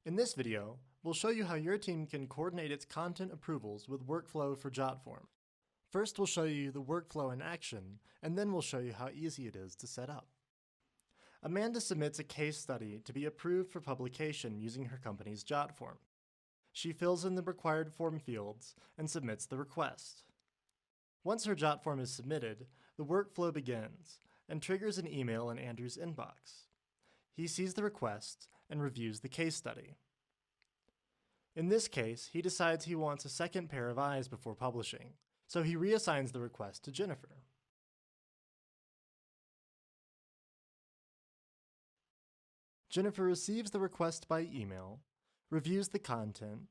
In this video, we'll show you how your team can coordinate its content approvals with workflow for JotForm. First, we'll show you the workflow in action, and then we'll show you how easy it is to set up. Amanda submits a case study to be approved for publication using her company's JotForm. She fills in the required form fields and submits the request. Once her JotForm is submitted, the workflow begins and triggers an email in Andrew's inbox. He sees the request and reviews the case study. In this case, he decides he wants a second pair of eyes before publishing, so he reassigns the request to Jennifer. Jennifer receives the request by email, reviews the content,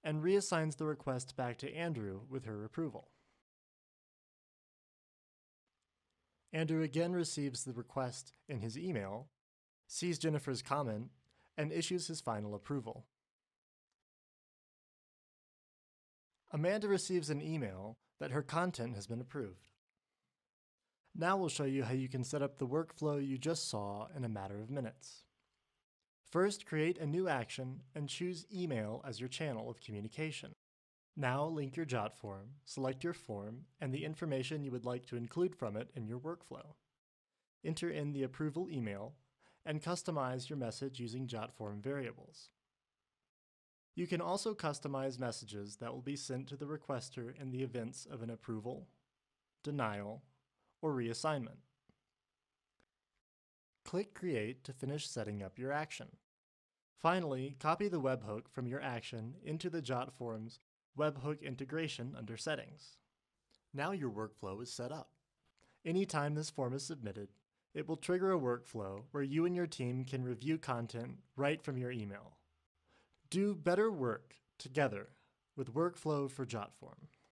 and reassigns the request back to Andrew with her approval. Andrew again receives the request in his email, sees Jennifer's comment, and issues his final approval. Amanda receives an email that her content has been approved. Now we'll show you how you can set up the workflow you just saw in a matter of minutes. First, create a new action and choose email as your channel of communication. Now link your JotForm, select your form, and the information you would like to include from it in your workflow. Enter in the approval email and customize your message using JotForm variables. You can also customize messages that will be sent to the requester in the events of an approval, denial, or reassignment. Click Create to finish setting up your action. Finally, copy the webhook from your action into the JotForm's webhook integration under Settings. Now your workflow is set up. Anytime this form is submitted, it will trigger a workflow where you and your team can review content right from your email. Do better work together with workflow for JotForm.